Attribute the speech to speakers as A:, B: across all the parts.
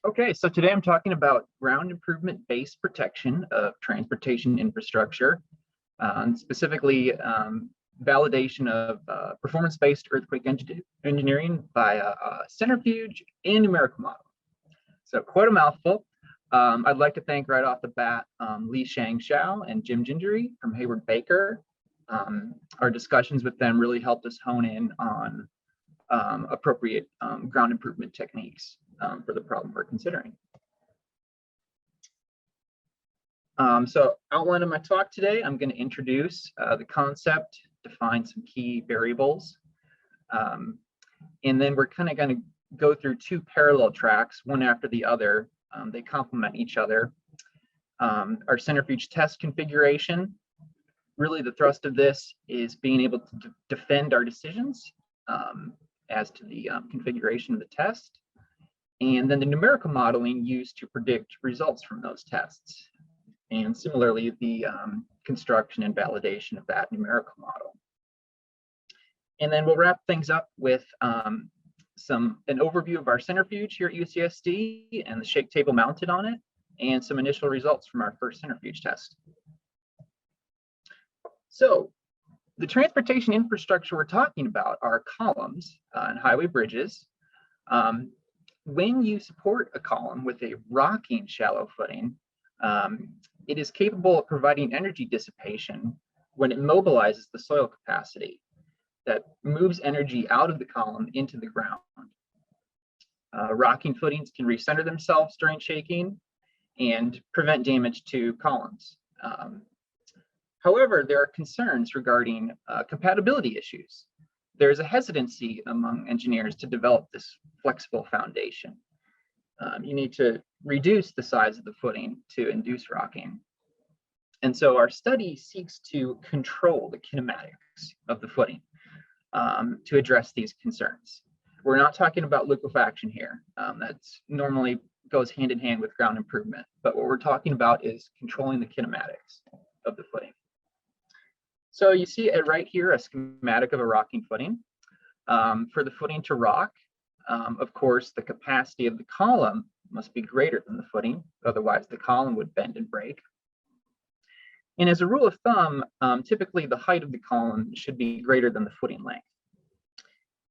A: Okay, so today I'm talking about ground improvement-based protection of transportation infrastructure, specifically validation of performance-based earthquake engineering by a centrifuge and numerical model. So quite a mouthful. I'd like to thank right off the bat Li Shang Xiao and Jim Gingery from Hayward Baker. Our discussions with them really helped us hone in on appropriate ground improvement techniques for the problem we're considering. So outline of my talk today, I'm going to introduce the concept, define some key variables, and then we're kind of going to go through two parallel tracks, one after the other. They complement each other. Our centrifuge test configuration, really the thrust of this is being able to defend our decisions as to the configuration of the test, and then the numerical modeling used to predict results from those tests, and similarly the construction and validation of that numerical model. And then we'll wrap things up with an overview of our centrifuge here at UCSD and the shake table mounted on it, and some initial results from our first centrifuge test. So the transportation infrastructure we're talking about are columns and highway bridges. When you support a column with a rocking shallow footing, it is capable of providing energy dissipation when it mobilizes the soil capacity that moves energy out of the column into the ground. Rocking footings can recenter themselves during shaking and prevent damage to columns. However, there are concerns regarding compatibility issues. There's a hesitancy among engineers to develop this flexible foundation. You need to reduce the size of the footing to induce rocking. And so our study seeks to control the kinematics of the footing to address these concerns. We're not talking about liquefaction here. That's normally goes hand in hand with ground improvement. But what we're talking about is controlling the kinematics of the footing. So you see it right here, a schematic of a rocking footing. For the footing to rock, of course, the capacity of the column must be greater than the footing, otherwise the column would bend and break. And as a rule of thumb, typically the height of the column should be greater than the footing length.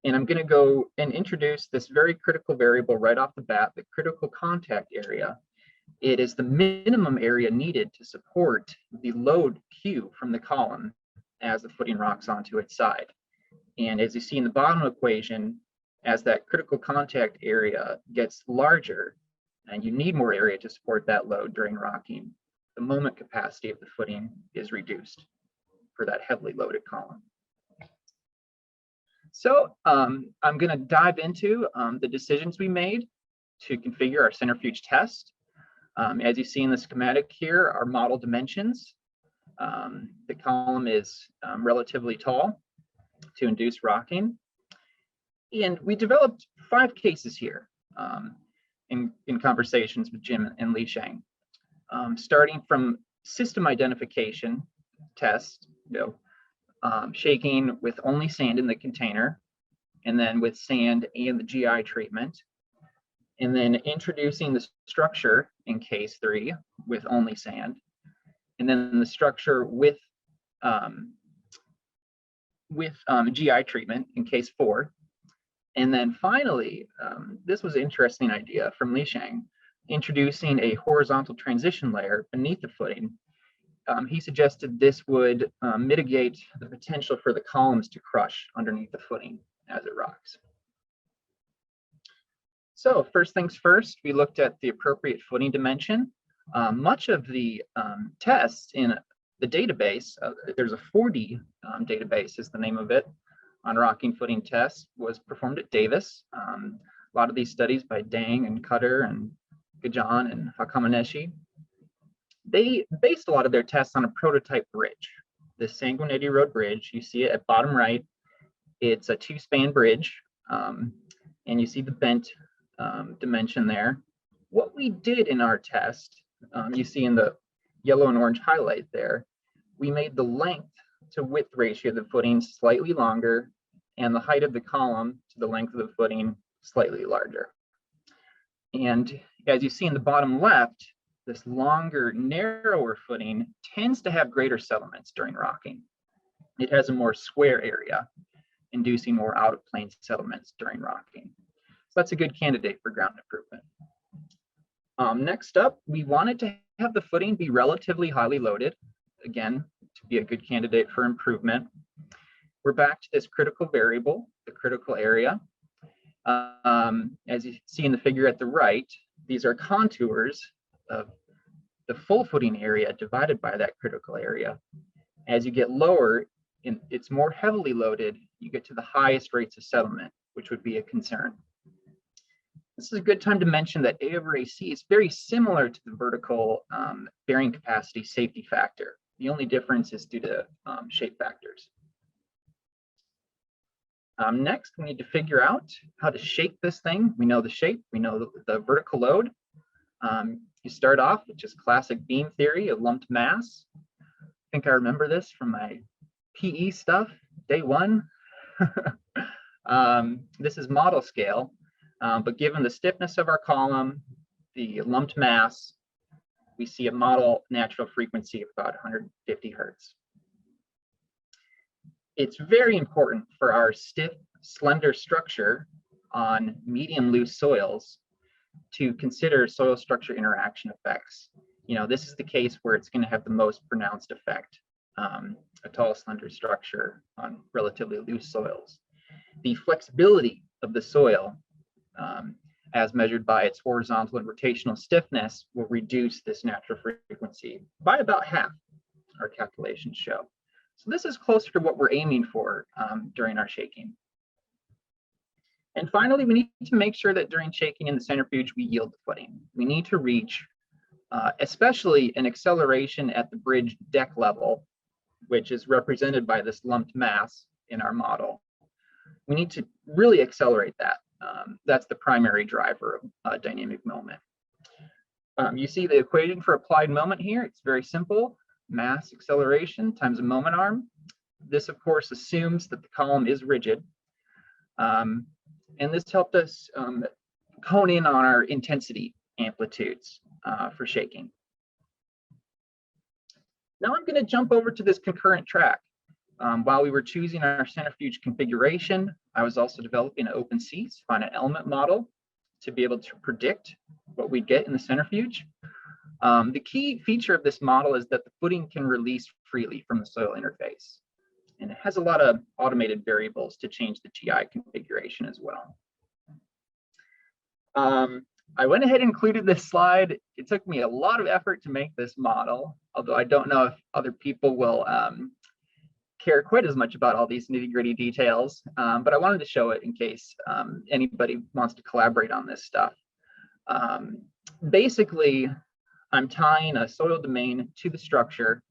A: And I'm going to go and introduce this very critical variable right off the bat, the critical contact area. It is the minimum area needed to support the load Q from the column as the footing rocks onto its side. And as you see in the bottom equation, as that critical contact area gets larger and you need more area to support that load during rocking, the moment capacity of the footing is reduced for that heavily loaded column. So I'm going to dive into the decisions we made to configure our centrifuge test. As you see in the schematic here, our model dimensions. The column is relatively tall to induce rocking. And we developed 5 cases here in conversations with Jim and Li Shang. Starting from system identification test, shaking with only sand in the container, and then with sand and the GI treatment, and then introducing the structure in case 3 with only sand, and then the structure with GI treatment in case 4. And then finally, this was an interesting idea from Li Shang, introducing a horizontal transition layer beneath the footing. He suggested this would mitigate the potential for the columns to crush underneath the footing as it rocks. So first things first, we looked at the appropriate footing dimension. Much of the tests in the database, there's a 4D database is the name of it, on rocking footing tests, was performed at Davis. A lot of these studies by Dang and Cutter and Gajan and Hakamaneshi, they based a lot of their tests on a prototype bridge. The Sanguinetti Road Bridge, you see it at bottom right. It's a 2-span bridge, and you see the bent dimension there. What we did in our test, you see in the yellow and orange highlight there, we made the length to width ratio of the footing slightly longer and the height of the column to the length of the footing slightly larger. And As you see in the bottom left, this longer, narrower footing tends to have greater settlements during rocking. It has a more square area, inducing more out-of-plane settlements during rocking. So that's a good candidate for ground improvement. Next up, we wanted to have the footing be relatively highly loaded, again, to be a good candidate for improvement. We're back to this critical variable, the critical area. As you see in the figure at the right, these are contours of the full footing area divided by that critical area. As you get lower, it's more heavily loaded, you get to the highest rates of settlement, which would be a concern. This is a good time to mention that A over AC is very similar to the vertical bearing capacity safety factor. The only difference is due to shape factors. Next, we need to figure out how to shape this thing. We know the shape, we know the vertical load. You start off with just classic beam theory of lumped mass. I think I remember this from my PE stuff, day one. This is model scale, but given the stiffness of our column, the lumped mass, we see a model natural frequency of about 150 hertz. It's very important for our stiff, slender structure on medium loose soils to consider soil structure interaction effects. This is the case where it's going to have the most pronounced effect, a tall, slender structure on relatively loose soils. The flexibility of the soil, as measured by its horizontal and rotational stiffness, will reduce this natural frequency by about half, our calculations show. So this is closer to what we're aiming for during our shaking. And finally, we need to make sure that during shaking in the centrifuge, we yield the footing. We need to reach, especially an acceleration at the bridge deck level, which is represented by this lumped mass in our model. We need to really accelerate that. That's the primary driver of dynamic moment. You see the equation for applied moment here. It's very simple. Mass acceleration times a moment arm. This, of course, assumes that the column is rigid. And this helped us hone in on our intensity amplitudes for shaking. Now I'm going to jump over to this concurrent track. While we were choosing our centrifuge configuration, I was also developing an OpenC's finite element model to be able to predict what we'd get in the centrifuge. The key feature of this model is that the footing can release freely from the soil interface. And it has a lot of automated variables to change the GI configuration as well. I went ahead and included this slide. It took me a lot of effort to make this model, although I don't know if other people will care quite as much about all these nitty-gritty details, but I wanted to show it in case anybody wants to collaborate on this stuff. Basically, I'm tying a soil domain to the structure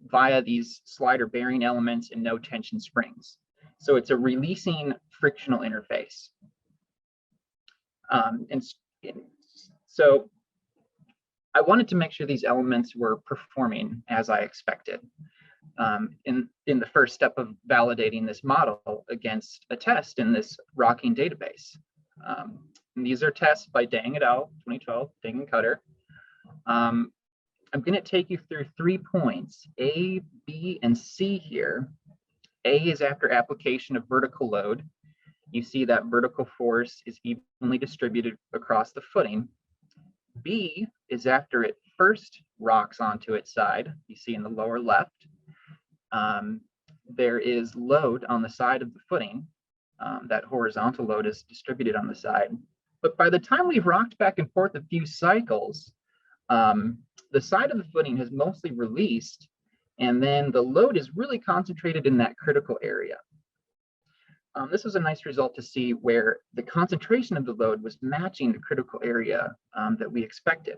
A: via these slider bearing elements and no tension springs. So it's a releasing frictional interface. So I wanted to make sure these elements were performing as I expected in the first step of validating this model against a test in this rocking database. And these are tests by Dang et al. 2012, Dang and Cutter. I'm going to take you through 3 points, A, B, and C here. A is after application of vertical load. You see that vertical force is evenly distributed across the footing. B is after it first rocks onto its side. You see in the lower left, there is load on the side of the footing. That horizontal load is distributed on the side. But by the time we've rocked back and forth a few cycles, the side of the footing has mostly released, and then the load is really concentrated in that critical area. This was a nice result to see where the concentration of the load was matching the critical area that we expected.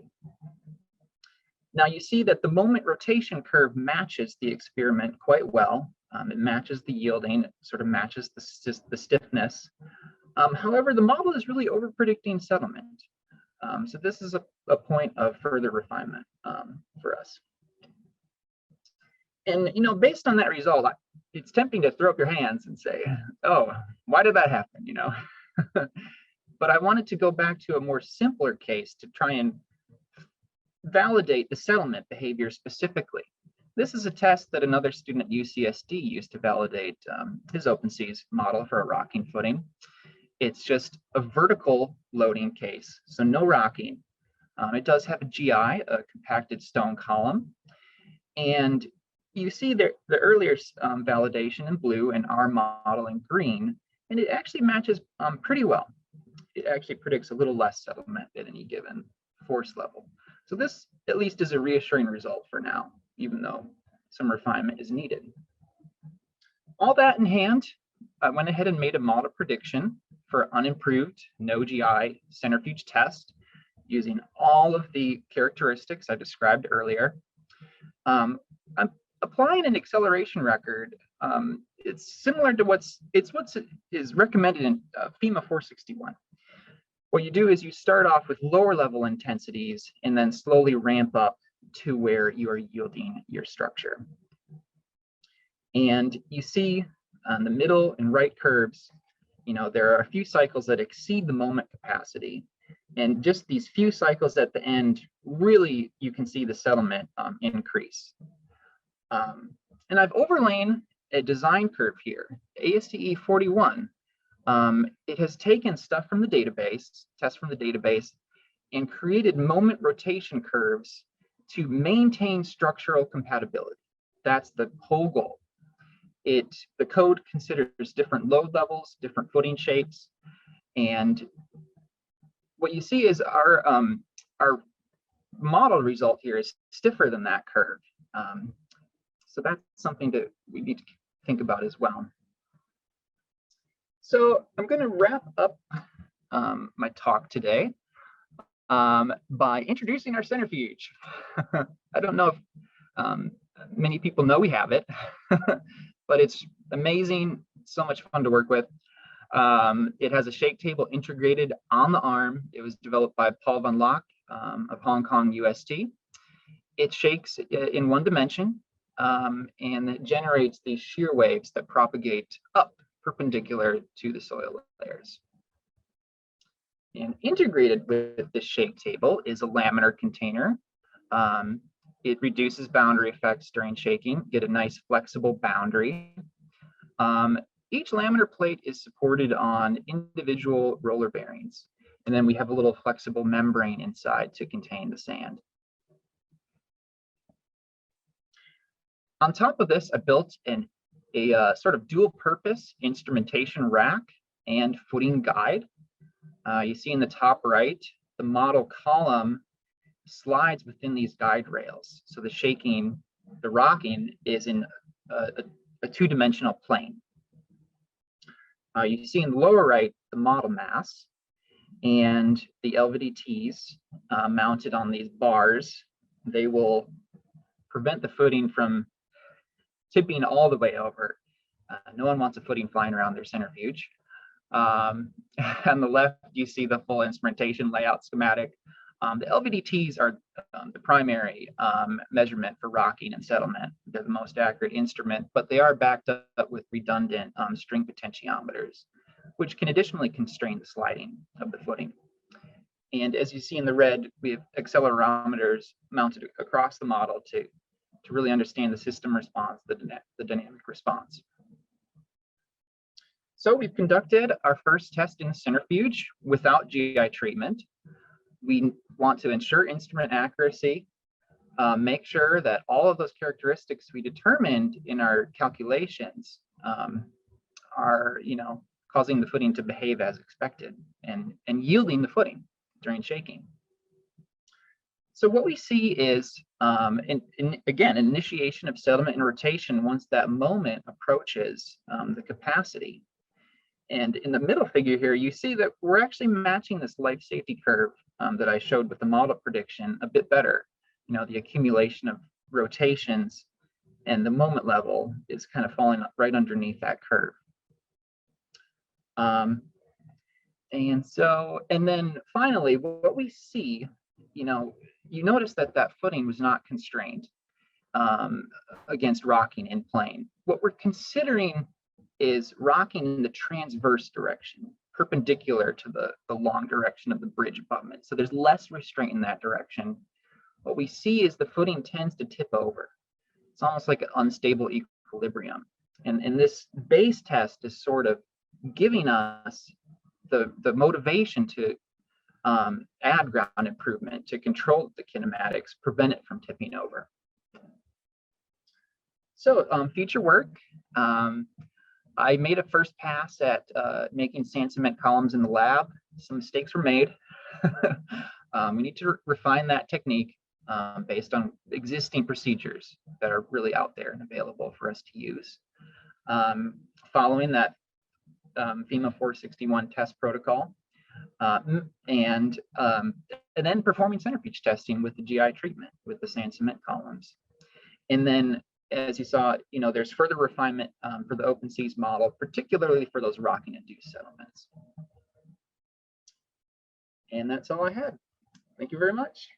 A: Now you see that the moment rotation curve matches the experiment quite well. It matches the yielding, it sort of matches the stiffness. However, the model is really over-predicting settlement. So this is a point of further refinement for us. And based on that result, it's tempting to throw up your hands and say, "Oh, why did that happen?" but I wanted to go back to a more simpler case to try and validate the settlement behavior specifically. This is a test that another student at UCSD used to validate his OpenSeas model for a rocking footing. It's just a vertical loading case, so no rocking. It does have a GI, a compacted stone column. And you see the earlier validation in blue and our model in green, and it actually matches pretty well. It actually predicts a little less settlement at any given force level. So this at least is a reassuring result for now, even though some refinement is needed. All that in hand, I went ahead and made a model prediction for unimproved, no GI centrifuge test using all of the characteristics I described earlier. I'm applying an acceleration record. It's similar to what is recommended in FEMA 461. What you do is you start off with lower level intensities and then slowly ramp up to where you are yielding your structure. And you see on the middle and right curves, there are a few cycles that exceed the moment capacity. And just these few cycles at the end, really, you can see the settlement increase. And I've overlain a design curve here, ASTE 41. It has taken stuff from the database, tests from the database, and created moment rotation curves to maintain structural compatibility. That's the whole goal. The code considers different load levels, different footing shapes, and what you see is our model result here is stiffer than that curve. So that's something that we need to think about as well. So I'm going to wrap up my talk today by introducing our centrifuge. I don't know if many people know we have it, but it's amazing, so much fun to work with. It has a shake table integrated on the arm. It was developed by Paul Van Locke of Hong Kong, UST. It shakes in one dimension, and it generates these shear waves that propagate up perpendicular to the soil layers. And integrated with this shake table is a laminar container. It reduces boundary effects during shaking, get a nice flexible boundary. Each laminar plate is supported on individual roller bearings. And then we have a little flexible membrane inside to contain the sand. On top of this, I built a sort of dual purpose instrumentation rack and footing guide. You see in the top right, the model column slides within these guide rails. So the rocking is in a two-dimensional plane. You see in the lower right, the model mass and the LVDTs mounted on these bars. They will prevent the footing from tipping all the way over. No one wants a footing flying around their centrifuge. On the left, you see the full instrumentation layout schematic. The LVDTs are the primary measurement for rocking and settlement. They're the most accurate instrument, but they are backed up with redundant string potentiometers, which can additionally constrain the sliding of the footing. And as you see in the red, we have accelerometers mounted across the model to really understand the system response, the dynamic response. So we've conducted our first test in the centrifuge without GI treatment. We want to ensure instrument accuracy, make sure that all of those characteristics we determined in our calculations are, causing the footing to behave as expected and yielding the footing during shaking. So what we see is, again, initiation of settlement and rotation once that moment approaches the capacity. And in the middle figure here, you see that we're actually matching this life safety curve that I showed with the model prediction a bit better. The accumulation of rotations and the moment level is kind of falling right underneath that curve. And then finally, what we see, you notice that footing was not constrained against rocking in plane. What we're considering is rocking in the transverse direction. perpendicular to the long direction of the bridge abutment. So there's less restraint in that direction. What we see is the footing tends to tip over. It's almost like an unstable equilibrium. And this base test is sort of giving us the motivation to add ground improvement to control the kinematics, prevent it from tipping over. So future work, I made a first pass at making sand cement columns in the lab. Some mistakes were made. We need to refine that technique based on existing procedures that are really out there and available for us to use. Following that FEMA 461 test protocol, and then performing centrifuge testing with the GI treatment with the sand cement columns. And then, as you saw, there's further refinement for the open seas model, particularly for those rocking induced settlements. And that's all I had. Thank you very much.